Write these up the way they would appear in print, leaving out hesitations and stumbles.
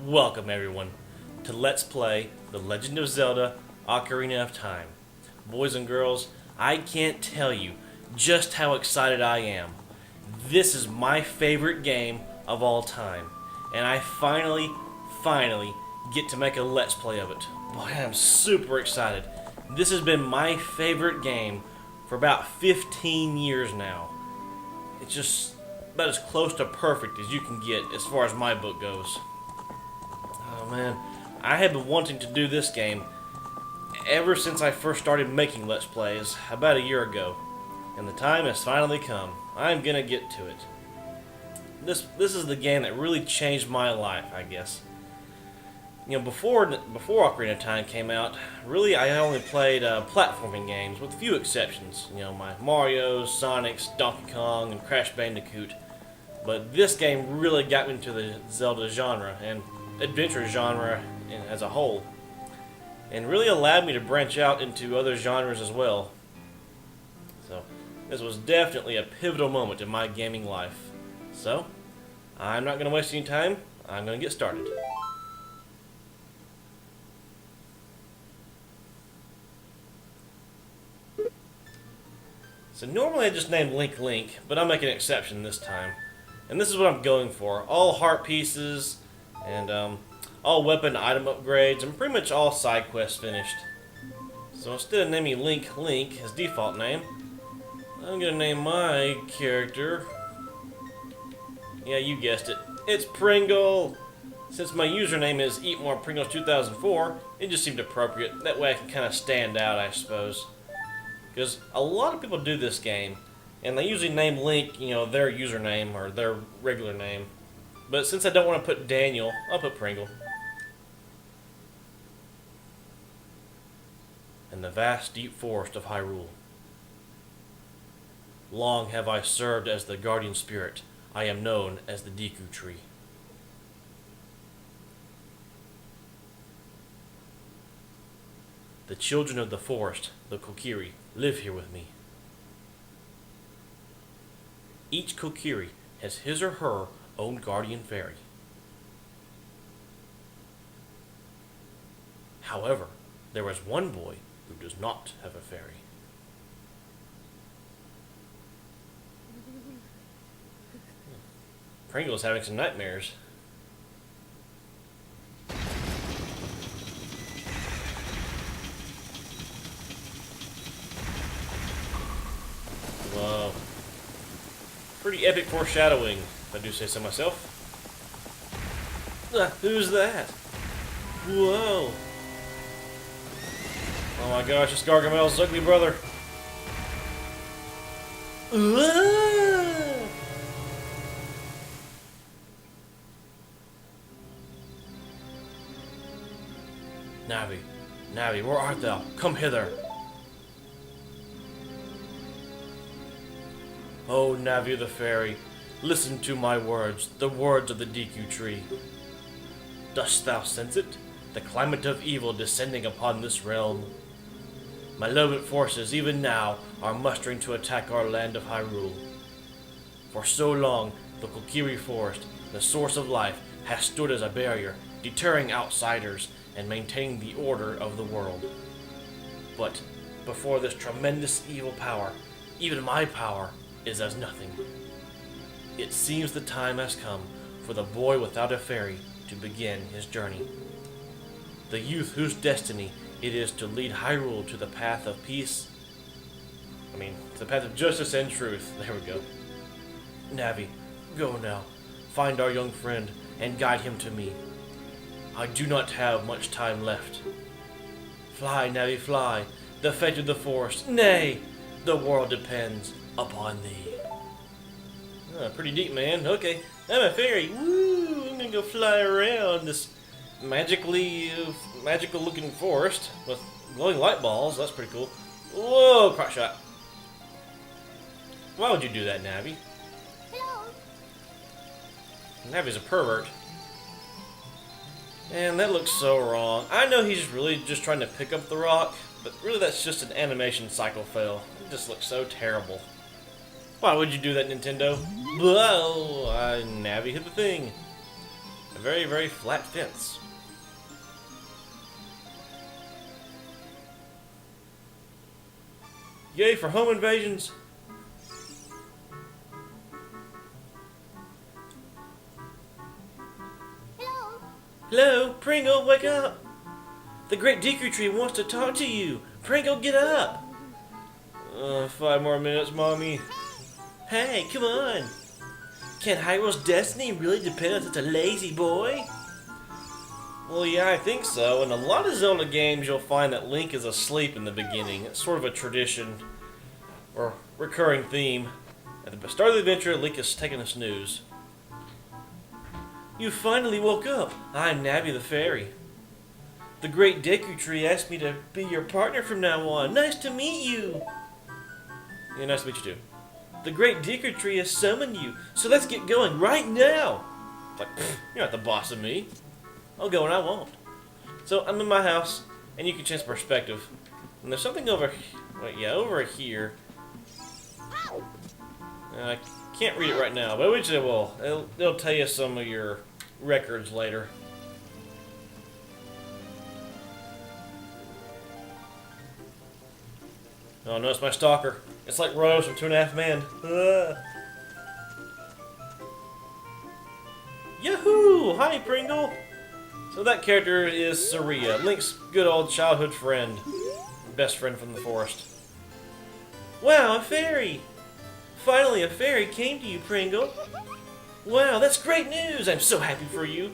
Welcome everyone to Let's Play The Legend of Zelda Ocarina of Time. Boys and girls, I can't tell you just how excited I am. This is my favorite game of all time, and I finally get to make a Let's Play of it. Boy, I am super excited. This has been my favorite game for about 15 years now. It's just about as close to perfect as you can get as far as my book goes. Oh man, I have been wanting to do this game ever since I first started making Let's Plays about a year ago, and the time has finally come. I'm gonna get to it. This is the game that really changed my life, I guess. You know, before Ocarina of Time came out, really I only played platforming games with a few exceptions. You know, my Mario's, Sonic's, Donkey Kong, and Crash Bandicoot. But this game really got me into the Zelda genre and adventure genre as a whole, and really allowed me to branch out into other genres as well. So this was definitely a pivotal moment in my gaming life. So I'm not going to waste any time. I'm going to get started. So normally I just name Link, but I'll make an exception this time. And this is what I'm going for. All heart pieces, and all weapon item upgrades, and pretty much all side quests finished. So instead of naming Link as default name, I'm going to name my character, yeah, you guessed it, it's Pringle. Since my username is EatMorePringles2004, it just seemed appropriate. That way I can kind of stand out, I suppose. Because a lot of people do this game, and they usually name Link, you know, their username or their regular name. But since I don't want to put Daniel, I'll put Pringle. In the vast deep forest of Hyrule. Long have I served as the guardian spirit. I am known as the Deku Tree. The children of the forest, the Kokiri, live here with me. Each Kokiri has his or her own guardian fairy. However, there is one boy who does not have a fairy. Pringle's having some nightmares. Whoa. Pretty epic foreshadowing, if I do say so myself. Who's that? Whoa. Oh my gosh, it's Gargamel's ugly brother. Navi, where art thou? Come hither. Oh, Navi the fairy, listen to my words, the words of the Deku Tree. Dost thou sense it? The climate of evil descending upon this realm. Malevolent forces even now are mustering to attack our land of Hyrule. For so long, the Kokiri Forest, the source of life, has stood as a barrier, deterring outsiders and maintaining the order of the world. But before this tremendous evil power, even my power is as nothing. It seems the time has come for the boy without a fairy to begin his journey. The youth whose destiny it is to lead Hyrule to the path of peace. To the path of justice and truth. There we go. Navi, go now. Find our young friend and guide him to me. I do not have much time left. Fly, Navi, fly. The fate of the forest, nay, the world depends upon thee. Pretty deep, man. Okay, I'm a fairy. Woo! I'm gonna go fly around this magical looking forest with glowing light balls. That's pretty cool. Whoa, crotch shot. Why would you do that, Navi? Hello. Navi's a pervert. And that looks so wrong. I know he's really just trying to pick up the rock, but really that's just an animation cycle fail. It just looks so terrible. Why would you do that, Nintendo? Whoa! Navi hit the thing. a very, very flat fence. Yay for home invasions! Hello. Hello, Pringle, wake up! The Great Deku Tree wants to talk to you! Pringle, get up! 5 more minutes, Mommy. Hey, come on! Can Hyrule's destiny really depend on such a lazy boy? Well, yeah, I think so. In a lot of Zelda games, you'll find that Link is asleep in the beginning. It's sort of a tradition, or recurring theme. At the start of the adventure, Link is taking a snooze. You finally woke up. I'm Navi the Fairy. The Great Deku Tree asked me to be your partner from now on. Nice to meet you! Yeah, nice to meet you too. The Great Deku Tree has summoned you, so let's get going right now! It's like, you're not the boss of me. I'll go when I won't. So I'm in my house, and you can change perspective. And there's something over, over here. And I can't read it right now, but which it will. It'll tell you some of your records later. Oh no, it's my stalker. It's like Rose from 2.5 Men. Yahoo! Hi, Pringle! So that character is Saria, Link's good old childhood friend. Best friend from the forest. Wow, a fairy! Finally, a fairy came to you, Pringle. Wow, that's great news! I'm so happy for you.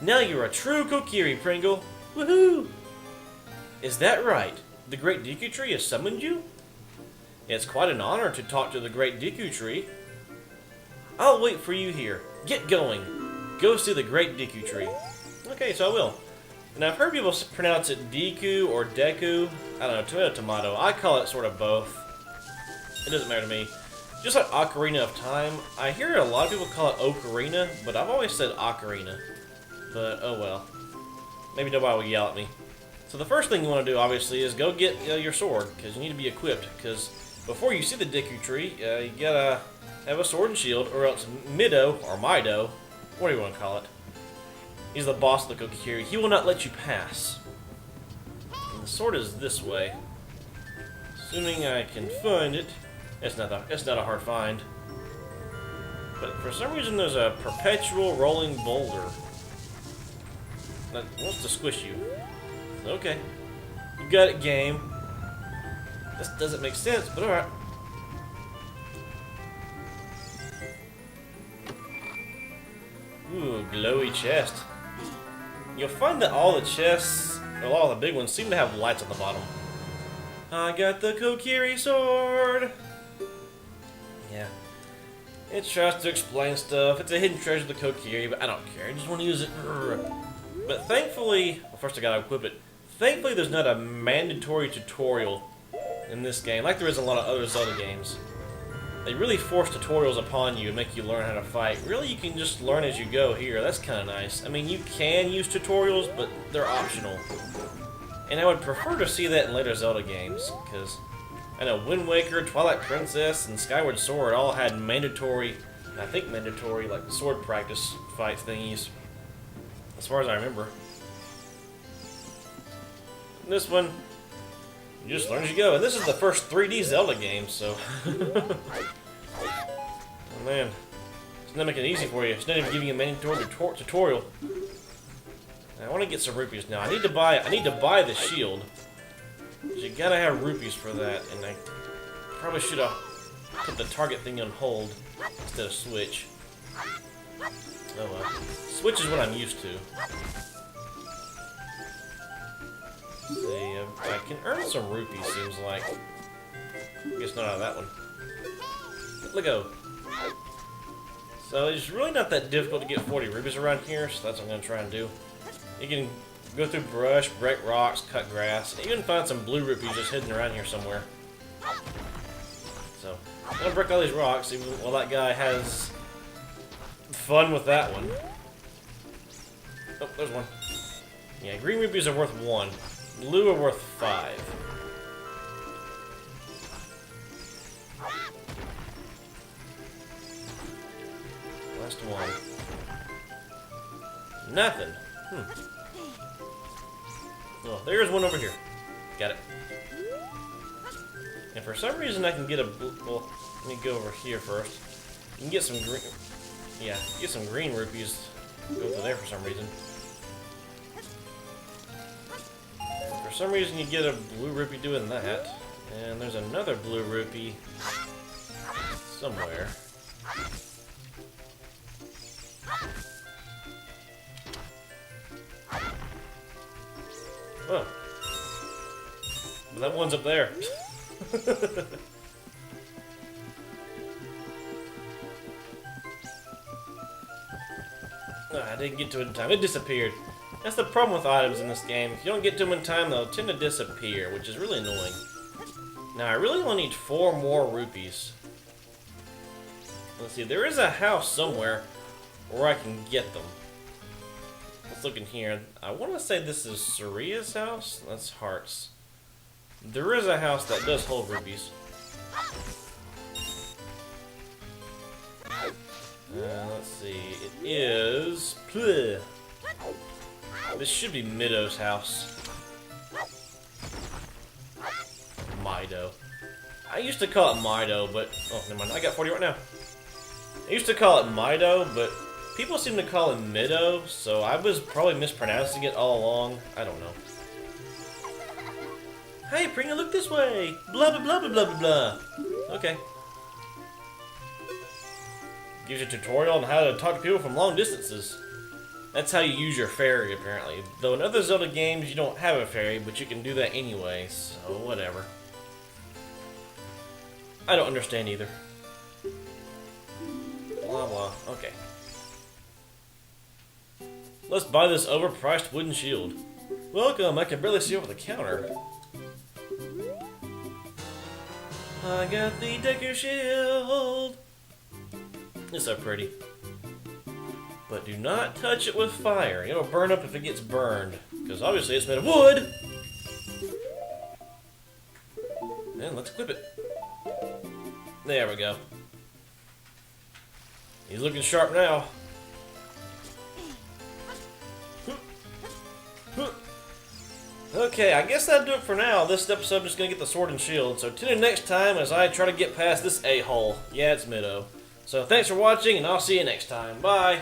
Now you're a true Kokiri, Pringle. Woohoo! Is that right? The Great Deku Tree has summoned you? It's quite an honor to talk to the Great Deku Tree. I'll wait for you here. Get going. Go see the Great Deku Tree. Okay, so I will. And I've heard people pronounce it Deku or Deku. I don't know, tomato, tomato. I call it sort of both. It doesn't matter to me. Just like Ocarina of Time, I hear a lot of people call it Ocarina, but I've always said Ocarina. But, oh well. Maybe nobody will yell at me. So the first thing you want to do, obviously, is go get your sword, because you need to be equipped, because before you see the Deku Tree, you gotta have a sword and shield, or else Mido, or Mido, what do you want to call it? He's the boss of the Kokiri. He will not let you pass. And the sword is this way. Assuming I can find it. It's not a hard find. But for some reason there's a perpetual rolling boulder that wants to squish you. Okay. You got it, game. This doesn't make sense, but alright. Ooh, glowy chest. You'll find that all the chests, well, all the big ones, seem to have lights on the bottom. I got the Kokiri sword! Yeah. It tries to explain stuff. It's a hidden treasure of the Kokiri, but I don't care. I just want to use it. But thankfully, well, first I gotta equip it. Thankfully, there's not a mandatory tutorial in this game, like there is in a lot of other Zelda games. They really force tutorials upon you and make you learn how to fight. Really, you can just learn as you go here. That's kind of nice. I mean, you can use tutorials, but they're optional. And I would prefer to see that in later Zelda games, because I know Wind Waker, Twilight Princess, and Skyward Sword all had mandatory, like sword practice fight thingies, as far as I remember. And this one, you just learn as you go. And this is the first 3D Zelda game, so... Oh man. It's not making it easy for you. It's not even giving you a mandatory tutorial. I want to get some rupees now. I need to buy the shield. You gotta have rupees for that, and I probably should have put the target thing on hold instead of switch. Oh well. Switch is what I'm used to. See, I can earn some rupees, seems like. I guess not out of that one. Let go. So it's really not that difficult to get 40 rupees around here, so that's what I'm going to try and do. You can go through brush, break rocks, cut grass, and even find some blue rupees just hidden around here somewhere. So, I'm going to break all these rocks, even while that guy has fun with that one. Oh, there's one. Yeah, green rupees are worth 1. Blue are worth 5. Last one. Nothing. Oh, there's one over here. Got it. And for some reason I can get a... Well, let me go over here first. You can get some green... Yeah, get some green rupees. Go to there for some reason. For some reason you get a blue rupee doing that. And there's another blue rupee somewhere. Oh. But that one's up there. I didn't get to it in time. It disappeared. That's the problem with items in this game. If you don't get to them in time, they'll tend to disappear, which is really annoying. Now, I really only need 4 more rupees. Let's see, there is a house somewhere where I can get them. Let's look in here. I want to say this is Saria's house. That's hearts. There is a house that does hold rupees. Let's see. It is... This should be Mido's house. Mido. I used to call it Mido, but... Oh, never mind. I got 40 right now. I used to call it Mido, but people seem to call it Mido, so I was probably mispronouncing it all along. I don't know. Hey, Pringa, look this way! Blah, blah, blah, blah, blah, blah, blah. Okay. Gives you a tutorial on how to talk to people from long distances. That's how you use your fairy, apparently. Though in other Zelda games, you don't have a fairy, but you can do that anyway, so whatever. I don't understand either. Blah, blah. Okay. Let's buy this overpriced wooden shield. Welcome, I can barely see over the counter. I got the Decker shield. It's so pretty. But do not touch it with fire. It'll burn up if it gets burned. Because obviously it's made of wood. And let's equip it. There we go. He's looking sharp now. Okay, I guess that'll do it for now. This episode I'm just going to get the sword and shield. So tune in next time as I try to get past this a-hole. Yeah, it's Mido. So thanks for watching, and I'll see you next time. Bye!